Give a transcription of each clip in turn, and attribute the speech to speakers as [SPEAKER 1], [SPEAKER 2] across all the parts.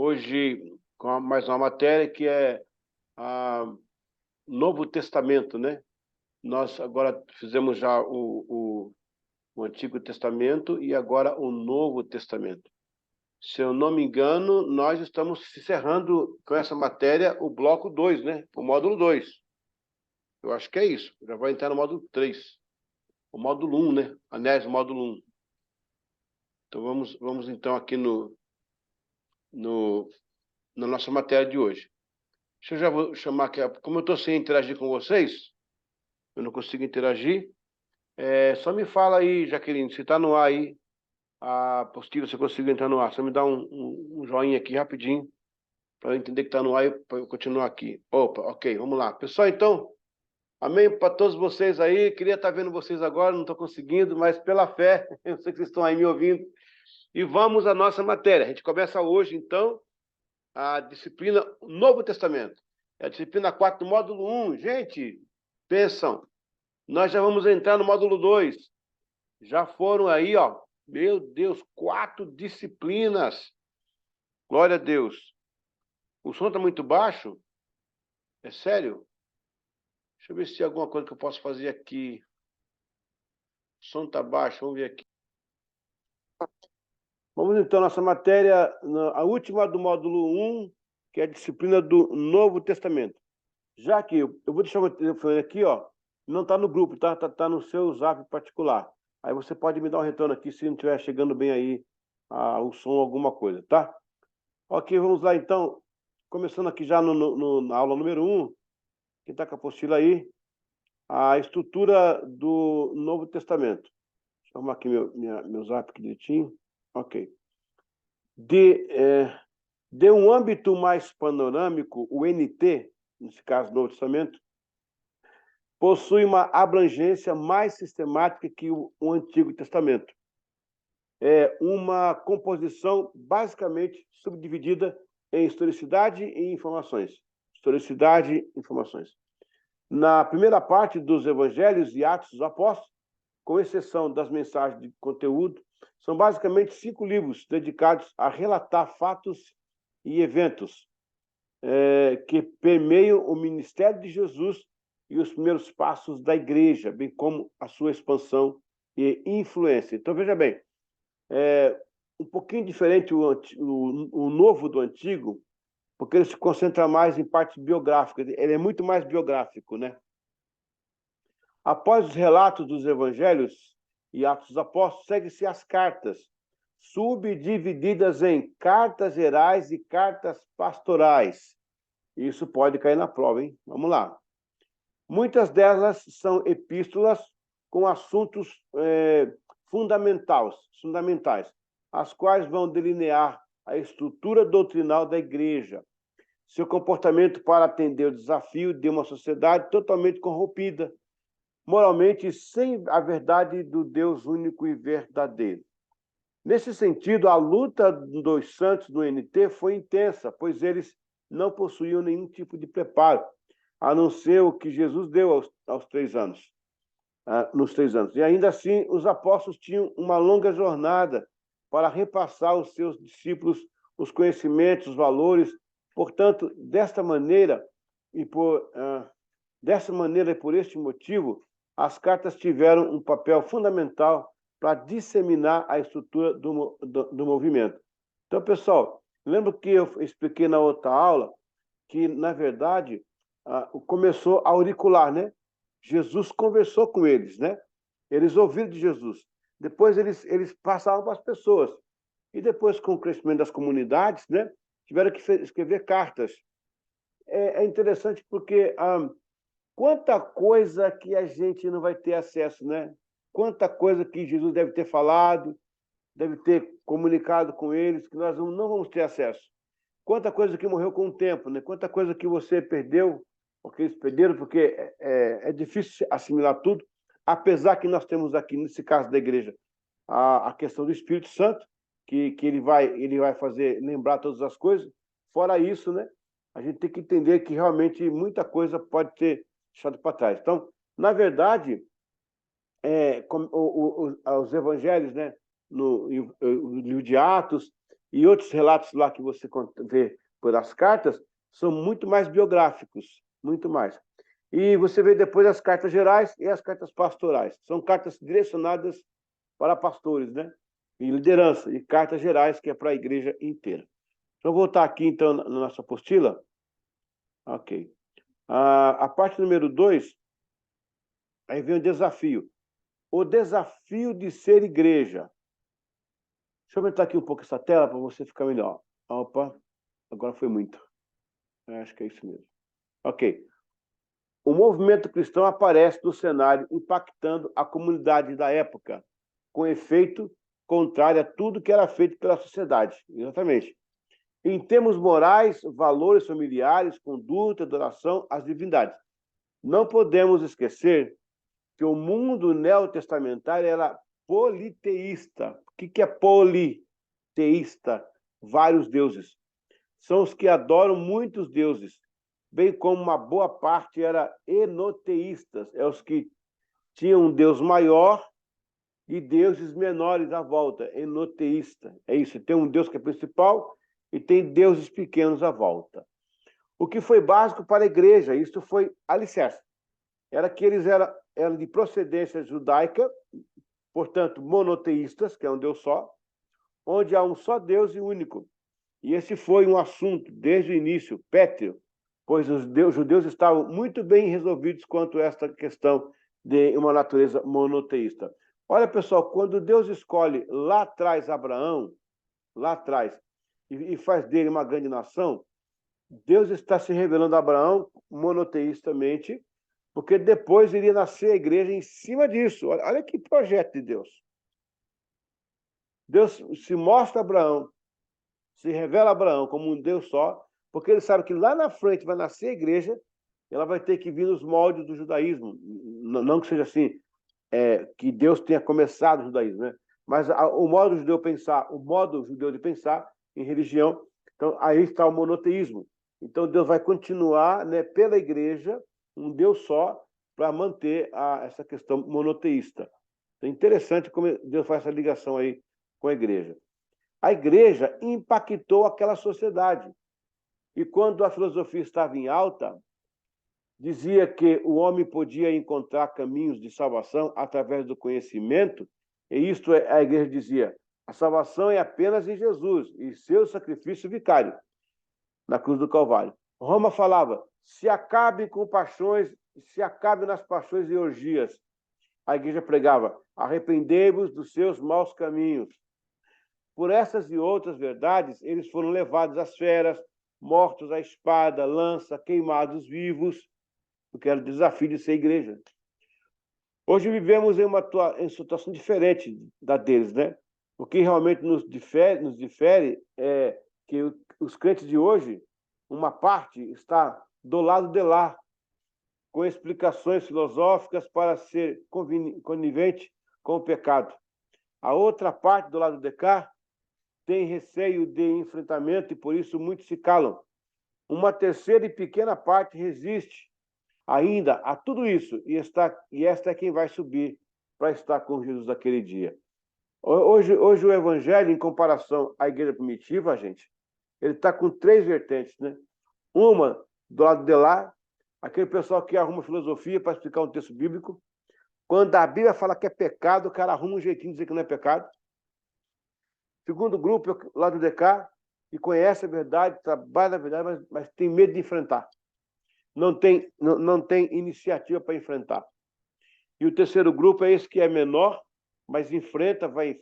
[SPEAKER 1] hoje com mais uma matéria que é o Novo Testamento, né? Nós agora fizemos já o Antigo Testamento e agora o Novo Testamento. Se eu não me engano, nós estamos encerrando com essa matéria o bloco 2, né? O módulo 2. Eu acho que é isso. Já vai entrar no módulo 3. O módulo 1, né? Aliás, o módulo 1. Então, vamos então aqui na nossa matéria de hoje. Deixa eu já vou chamar aqui, como eu estou sem interagir com vocês, eu não consigo interagir, só me fala aí, Jaqueline, se está no ar aí, a apostila, se eu consigo entrar no ar, só me dá um joinha aqui rapidinho, para eu entender que está no ar e para eu continuar aqui. Opa, ok, vamos lá. Pessoal, então, amém para todos vocês aí, queria estar vendo vocês agora, não estou conseguindo, mas pela fé, eu sei que vocês estão aí me ouvindo, e vamos à nossa matéria. A gente começa hoje, então, a disciplina Novo Testamento. É a disciplina 4 do módulo 1. Gente, pensam, nós já vamos entrar no módulo 2. Já foram aí, ó, meu Deus, 4 disciplinas. Glória a Deus. O som está muito baixo? É sério? Deixa eu ver se tem alguma coisa que eu posso fazer aqui. O som está baixo, vamos ver aqui. Vamos então à nossa matéria, a última do módulo 1, que é a disciplina do Novo Testamento. Já que eu vou deixar o telefone aqui, ó, não está no grupo, tá no seu zap particular. Aí você pode me dar um retorno aqui se não estiver chegando bem aí o som, alguma coisa, tá? Ok, vamos lá então. Começando aqui já na aula número 1, quem está com a apostila aí, a estrutura do Novo Testamento. Deixa eu arrumar aqui meu zap aqui direitinho. Ok. De um âmbito mais panorâmico, o NT, nesse caso, Novo Testamento, possui uma abrangência mais sistemática que o Antigo Testamento. É uma composição basicamente subdividida em historicidade e informações. Historicidade e informações. Na primeira parte dos Evangelhos e Atos dos Apóstolos, com exceção das mensagens de conteúdo, são basicamente 5 livros dedicados a relatar fatos e eventos que permeiam o ministério de Jesus e os primeiros passos da igreja, bem como a sua expansão e influência. Então, veja bem, um pouquinho diferente o novo do antigo, porque ele se concentra mais em parte biográfica, ele é muito mais biográfico, né? Após os relatos dos evangelhos e Atos dos Apóstolos, segue-se as cartas, subdivididas em cartas gerais e cartas pastorais. Isso pode cair na prova, hein? Vamos lá. Muitas delas são epístolas com assuntos fundamentais, as quais vão delinear a estrutura doutrinal da igreja, seu comportamento para atender o desafio de uma sociedade totalmente corrompida, moralmente sem a verdade do Deus único e verdadeiro. Nesse sentido, a luta dos santos do NT foi intensa, pois eles não possuíam nenhum tipo de preparo, a não ser o que Jesus deu aos 3 anos, nos 3 anos. E ainda assim, os apóstolos tinham uma longa jornada para repassar aos seus discípulos os conhecimentos, os valores. Portanto, desta maneira e por este motivo, as cartas tiveram um papel fundamental para disseminar a estrutura do movimento. Então, pessoal, lembra que eu expliquei na outra aula que, na verdade, começou auricular, né? Jesus conversou com eles, né? Eles ouviram de Jesus. Depois eles passavam para as pessoas. E depois, com o crescimento das comunidades, né? Tiveram que escrever cartas. É interessante porque quanta coisa que a gente não vai ter acesso, né? Quanta coisa que Jesus deve ter falado, deve ter comunicado com eles, que nós não vamos ter acesso. Quanta coisa que morreu com o tempo, né? Quanta coisa que você perdeu, porque eles perderam, porque é difícil assimilar tudo, apesar que nós temos aqui, nesse caso da igreja, a questão do Espírito Santo, que ele vai fazer lembrar todas as coisas. Fora isso, né? A gente tem que entender que realmente muita coisa pode ter deixado para trás. Então, na verdade, os evangelhos, né, no livro de Atos e outros relatos lá que você vê pelas cartas são muito mais biográficos, muito mais. E você vê depois as cartas gerais e as cartas pastorais. São cartas direcionadas para pastores, né? E liderança, e cartas gerais, que é para a igreja inteira. Deixa eu voltar aqui, então, na nossa apostila. Ok. A parte número 2, aí vem o desafio. O desafio de ser igreja. Deixa eu aumentar aqui um pouco essa tela para você ficar melhor. Opa, agora foi muito. Acho que é isso mesmo. Ok. O movimento cristão aparece no cenário impactando a comunidade da época, com efeito contrário a tudo que era feito pela sociedade. Exatamente. Em termos morais, valores familiares, conduta, adoração às divindades. Não podemos esquecer que o mundo neotestamentário era politeísta. O que é politeísta? Vários deuses. São os que adoram muitos deuses, bem como uma boa parte era enoteístas, é os que tinham um Deus maior e deuses menores à volta, enoteísta. É isso, tem um Deus que é principal e tem deuses pequenos à volta. O que foi básico para a igreja, isso foi alicerce, era que eles eram de procedência judaica, portanto, monoteístas, que é um Deus só, onde há um só Deus e único. E esse foi um assunto, desde o início, pétreo, pois os judeus estavam muito bem resolvidos quanto a esta questão de uma natureza monoteísta. Olha, pessoal, quando Deus escolhe lá atrás Abraão, lá atrás, e faz dele uma grande nação, Deus está se revelando a Abraão monoteístamente, porque depois iria nascer a igreja em cima disso. Olha que projeto de Deus. Deus se mostra a Abraão, se revela a Abraão como um Deus só, porque ele sabe que lá na frente vai nascer a igreja, ela vai ter que vir nos moldes do judaísmo. Não que seja assim, que Deus tenha começado o judaísmo, né? Mas o modo judeu pensar, o modo judeu de pensar em religião, então aí está o monoteísmo. Então Deus vai continuar, né, pela igreja, um Deus só, para manter essa questão monoteísta. É interessante como Deus faz essa ligação aí com a igreja. A igreja impactou aquela sociedade. E quando a filosofia estava em alta, dizia que o homem podia encontrar caminhos de salvação através do conhecimento, e isto a igreja dizia, a salvação é apenas em Jesus e seu sacrifício vicário na cruz do Calvário. Roma falava, se acabe nas paixões e orgias. A igreja pregava, arrependei-vos dos seus maus caminhos. Por essas e outras verdades, eles foram levados às feras, mortos à espada, lança, queimados vivos, porque era o desafio de ser igreja. Hoje vivemos em situação diferente da deles, né? O que realmente nos difere é que os crentes de hoje, uma parte está do lado de lá, com explicações filosóficas para ser conivente com o pecado. A outra parte do lado de cá tem receio de enfrentamento e por isso muitos se calam. Uma terceira e pequena parte resiste ainda a tudo isso e esta é quem vai subir para estar com Jesus naquele dia. Hoje o evangelho, em comparação à igreja primitiva, gente, ele está com 3 vertentes, né? Uma do lado de lá, aquele pessoal que arruma filosofia para explicar um texto bíblico. Quando a Bíblia fala que é pecado, o cara arruma um jeitinho de dizer que não é pecado. Segundo grupo, o lado de cá, que conhece a verdade, trabalha na verdade, mas tem medo de enfrentar. Não tem iniciativa para enfrentar. E o terceiro grupo é esse que é menor, mas enfrenta, vai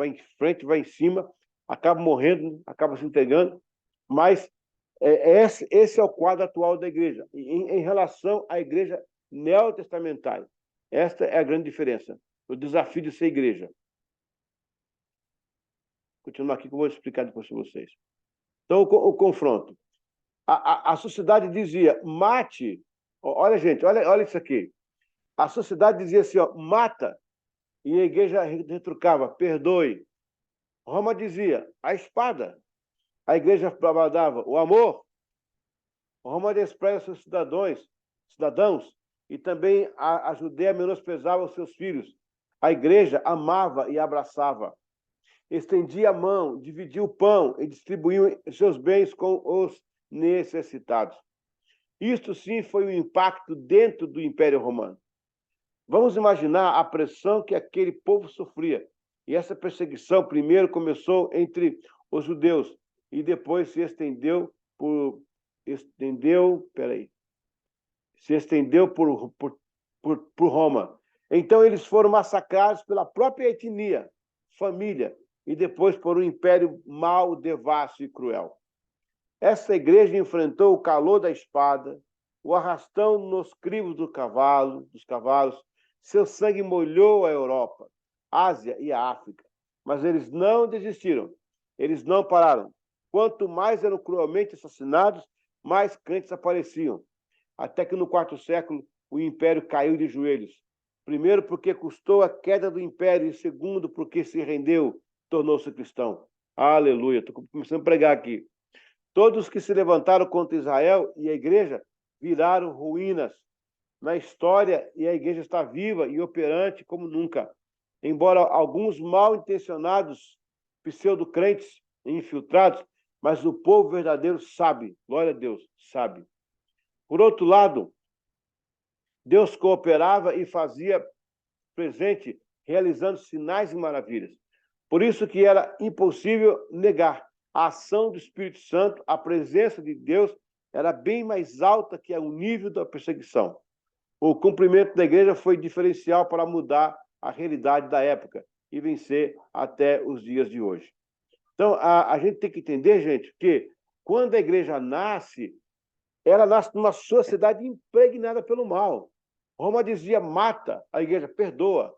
[SPEAKER 1] em frente, vai em cima, acaba morrendo, acaba se entregando. Mas esse é o quadro atual da igreja, em relação à igreja neotestamentária. Esta é a grande diferença, o desafio de ser igreja. Continuar aqui que eu vou explicar depois para vocês. Então, o confronto. A sociedade dizia, mate. Olha, gente, olha isso aqui. A sociedade dizia assim, ó, mata. E a igreja retrucava, perdoe. Roma dizia, a espada. A igreja bradava, o amor. Roma despreza seus cidadãos, e também a Judéia menosprezava os seus filhos. A igreja amava e abraçava. estendia a mão, dividia o pão e distribuía seus bens com os necessitados. Isto sim foi um impacto dentro do Império Romano. Vamos imaginar a pressão que aquele povo sofria. E essa perseguição primeiro começou entre os judeus e depois se estendeu por Roma. Então eles foram massacrados pela própria etnia, família, e depois por um império mau, devasso e cruel. Essa igreja enfrentou o calor da espada, o arrastão nos crivos dos cavalos. Seu sangue molhou a Europa, Ásia e a África. Mas eles não desistiram, eles não pararam. Quanto mais eram cruelmente assassinados, mais crentes apareciam. Até que no quarto século, o império caiu de joelhos. Primeiro, porque custou a queda do império, e segundo, porque se rendeu, tornou-se cristão. Aleluia, estou começando a pregar aqui. Todos que se levantaram contra Israel e a igreja viraram ruínas na história, e a igreja está viva e operante como nunca. Embora alguns mal intencionados, pseudo-crentes infiltrados, mas o povo verdadeiro sabe, glória a Deus, sabe. Por outro lado, Deus cooperava e fazia presente, realizando sinais e maravilhas. Por isso que era impossível negar a ação do Espírito Santo, a presença de Deus era bem mais alta que o nível da perseguição. O cumprimento da igreja foi diferencial para mudar a realidade da época e vencer até os dias de hoje. Então, a gente tem que entender, gente, que quando a igreja nasce, ela nasce numa sociedade impregnada pelo mal. Roma dizia, mata, a igreja perdoa.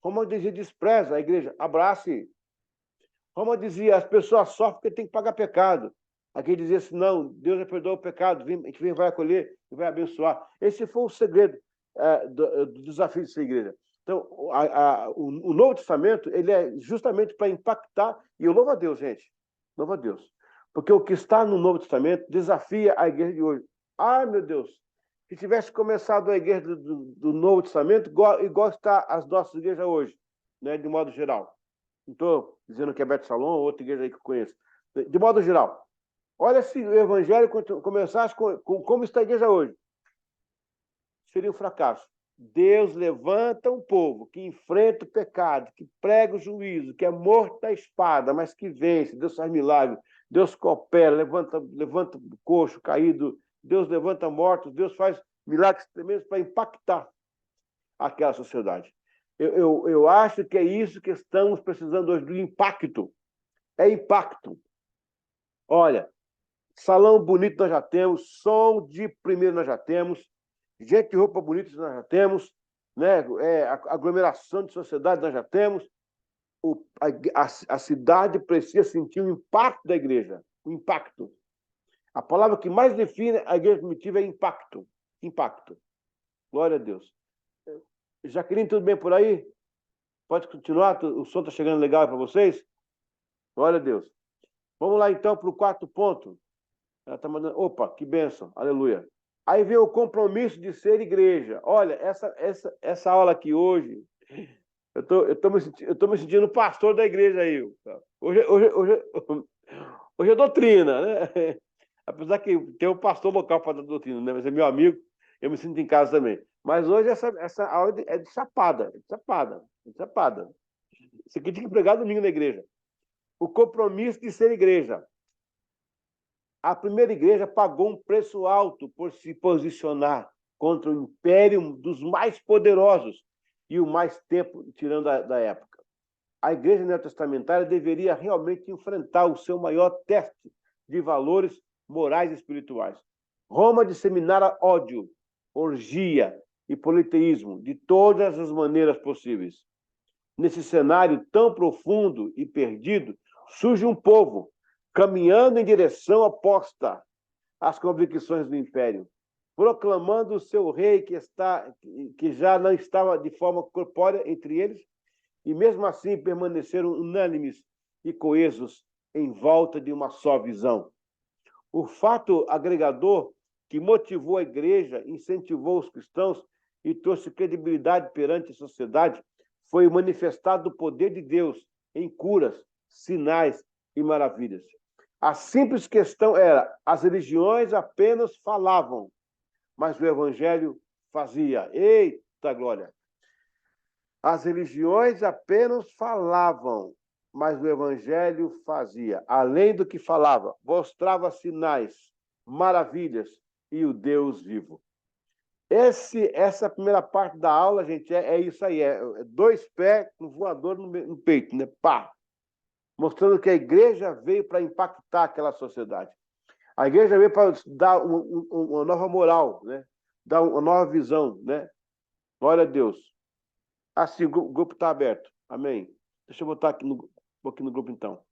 [SPEAKER 1] Roma dizia, despreza, a igreja abrace. Roma dizia, as pessoas sofrem porque tem que pagar pecado. Aqui dizia assim, não, Deus já perdoa o pecado, a gente vai acolher e vai abençoar. Esse foi o segredo do desafio dessa igreja. Então, o Novo Testamento, ele é justamente para impactar, e eu louvo a Deus, gente, louvo a Deus, porque o que está no Novo Testamento desafia a igreja de hoje. Ai, meu Deus, se tivesse começado a igreja do Novo Testamento, igual está as nossas igrejas hoje, né, de modo geral. Não estou dizendo que é Beto Salom ou outra igreja aí que eu conheço. De modo geral, olha se o evangelho começasse com como está a igreja hoje. Seria um fracasso. Deus levanta um povo que enfrenta o pecado, que prega o juízo, que é morto à espada, mas que vence. Deus faz milagre, Deus coopera, levanta coxo caído, Deus levanta mortos, Deus faz milagres tremendos para impactar aquela sociedade. Eu acho que é isso que estamos precisando hoje, do impacto. É impacto. Olha, salão bonito nós já temos, som de primeiro nós já temos, gente de roupa bonita nós já temos, né? Aglomeração de sociedade nós já temos. A cidade precisa sentir o impacto da igreja, o impacto. A palavra que mais define a igreja primitiva é impacto. Impacto. Glória a Deus. Jaqueline, tudo bem por aí? Pode continuar? O som está chegando legal para vocês? Glória a Deus. Vamos lá, então, para o quarto ponto. Ela está mandando... Opa, que bênção. Aleluia. Aí vem o compromisso de ser igreja. Olha, essa aula aqui hoje, eu tô me sentindo pastor da igreja aí. Hoje é doutrina, né? Apesar que tem um pastor local para dar doutrina, né? Mas é meu amigo, eu me sinto em casa também. Mas hoje essa aula é de chapada, de chapada, de chapada. Isso aqui tem que pregar domingo na igreja. O compromisso de ser igreja. A primeira igreja pagou um preço alto por se posicionar contra o império dos mais poderosos e o mais tempo tirando da época. A igreja neotestamentária deveria realmente enfrentar o seu maior teste de valores morais e espirituais. Roma disseminara ódio, orgia e politeísmo de todas as maneiras possíveis. Nesse cenário tão profundo e perdido, surge um povo caminhando em direção oposta às convicções do império, proclamando o seu rei que já não estava de forma corpórea entre eles, e mesmo assim permaneceram unânimes e coesos em volta de uma só visão. O fato agregador que motivou a igreja, incentivou os cristãos e trouxe credibilidade perante a sociedade foi o manifestado do poder de Deus em curas, sinais e maravilhas. A simples questão era: as religiões apenas falavam, mas o evangelho fazia. Eita glória! As religiões apenas falavam, mas o evangelho fazia. Além do que falava, mostrava sinais, maravilhas e o Deus vivo. Essa primeira parte da aula, gente, é isso aí. É dois pés com voador no peito, né? Pá! Mostrando que a igreja veio para impactar aquela sociedade. A igreja veio para dar uma nova moral, né? Dar uma nova visão, né? Glória a Deus. Assim, o grupo está aberto. Amém. Deixa eu botar aqui no grupo, então.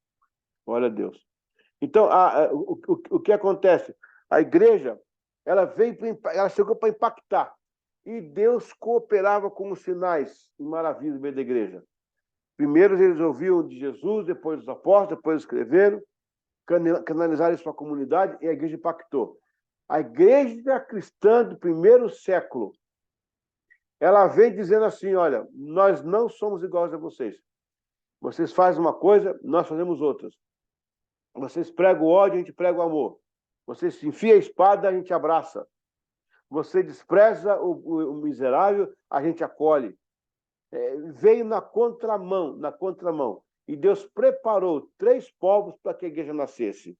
[SPEAKER 1] Glória a Deus. Então, o que acontece? A igreja, ela chegou para impactar. E Deus cooperava com os sinais e maravilhas no meio da igreja. Primeiro eles ouviam de Jesus, depois dos apóstolos, depois escreveram, canalizaram isso para a comunidade e a igreja impactou. A igreja cristã do primeiro século, ela vem dizendo assim: olha, nós não somos iguais a vocês. Vocês fazem uma coisa, nós fazemos outras. Vocês pregam o ódio, a gente prega o amor. Vocês enfiam a espada, a gente abraça. Você despreza o miserável, a gente acolhe. Veio na contramão, na contramão. E Deus preparou 3 povos para que a igreja nascesse. O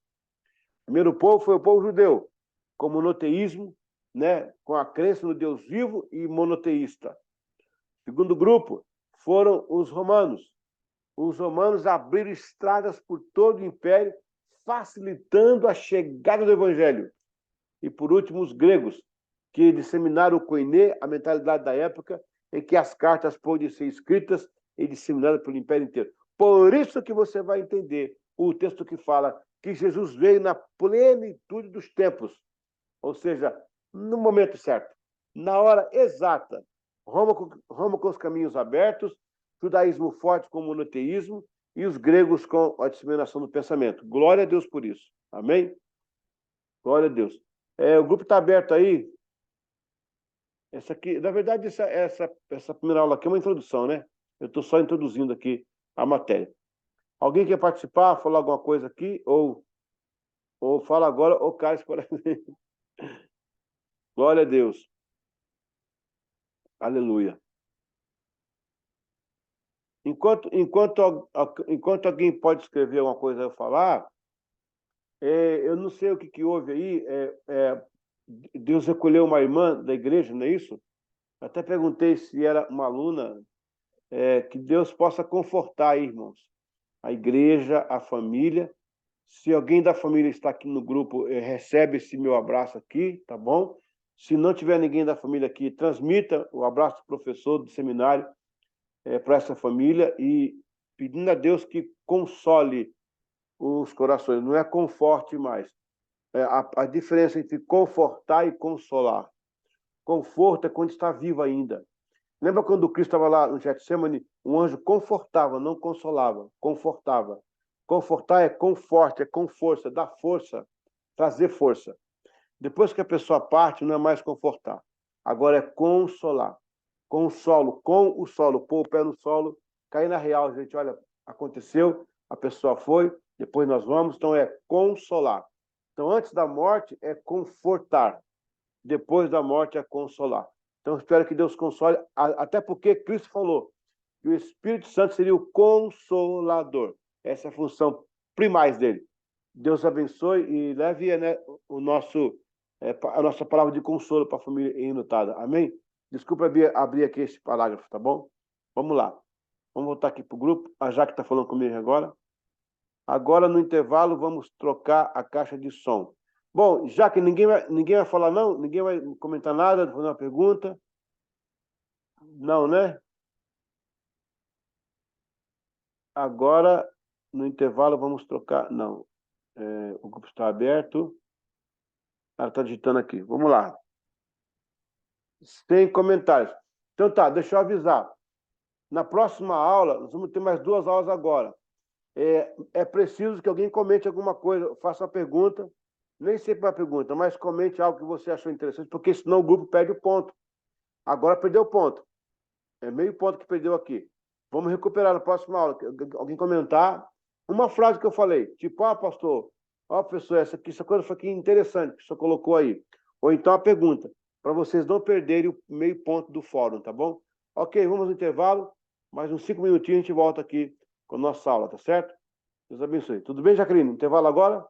[SPEAKER 1] primeiro povo foi o povo judeu, com monoteísmo, né, com a crença no Deus vivo e monoteísta. O segundo grupo foram os romanos. Os romanos abriram estradas por todo o império, facilitando a chegada do evangelho. E, por último, os gregos, que disseminaram o koiné, a mentalidade da época, em que as cartas podem ser escritas e disseminadas pelo império inteiro. Por isso que você vai entender o texto que fala que Jesus veio na plenitude dos tempos, ou seja, no momento certo, na hora exata. Roma com os caminhos abertos, judaísmo forte com o monoteísmo e os gregos com a disseminação do pensamento. Glória a Deus por isso. Amém? Glória a Deus. O grupo está aberto aí. Essa aqui, na verdade, essa primeira aula aqui é uma introdução, né? Eu estou só introduzindo aqui a matéria. Alguém quer participar, falar alguma coisa aqui? Ou fala agora, ou cai para... Glória a Deus. Aleluia. Enquanto alguém pode escrever alguma coisa ou falar, eu não sei o que houve aí. Deus recolheu uma irmã da igreja, não é isso? Até perguntei se era uma aluna. Que Deus possa confortar aí, irmãos, a igreja, a família. Se alguém da família está aqui no grupo, recebe esse meu abraço aqui, tá bom? Se não tiver ninguém da família aqui, transmita o abraço do professor do seminário para essa família e pedindo a Deus que console os corações. Não é conforte mais. A diferença entre confortar e consolar. Conforto é quando está vivo ainda. Lembra quando Cristo estava lá no Getsemane? Um anjo confortava, não consolava. Confortava. Confortar é com forte, é com força, dar força, trazer força. Depois que a pessoa parte, não é mais confortar. Agora é consolar. Consolo, com o solo, pôr o pé no solo, cair na real, gente. Olha, aconteceu, a pessoa foi, depois nós vamos, então é consolar. Então, antes da morte é confortar. Depois da morte é consolar. Então, espero que Deus console, até porque Cristo falou que o Espírito Santo seria o consolador. Essa é a função primais dele. Deus abençoe e leve, né, a nossa palavra de consolo para a família enlutada. Amém? Desculpa abrir aqui esse parágrafo, tá bom? Vamos lá. Vamos voltar aqui para o grupo. A Jaque está falando comigo agora. Agora, no intervalo, vamos trocar a caixa de som. Bom, já que ninguém vai falar não, ninguém vai comentar nada, fazer uma pergunta. Não, né? Agora, no intervalo, vamos trocar. Não, o grupo está aberto. Ela está digitando aqui. Vamos lá. Sem comentários. Então tá, deixa eu avisar. Na próxima aula, nós vamos ter mais 2 aulas agora. É preciso que alguém comente alguma coisa, faça uma pergunta. Nem sempre uma pergunta, mas comente algo que você achou interessante, porque senão o grupo perde o ponto. Agora perdeu o ponto. É meio ponto que perdeu aqui. Vamos recuperar na próxima aula. Alguém comentar, uma frase que eu falei, tipo, pastor, professor, essa coisa foi aqui interessante que o senhor colocou aí. Ou então a pergunta, para vocês não perderem o meio ponto do fórum, tá bom? Ok, vamos no intervalo, mais uns 5 minutinhos a gente volta aqui com a nossa aula, tá certo? Deus abençoe. Tudo bem, Jaqueline? Intervalo agora?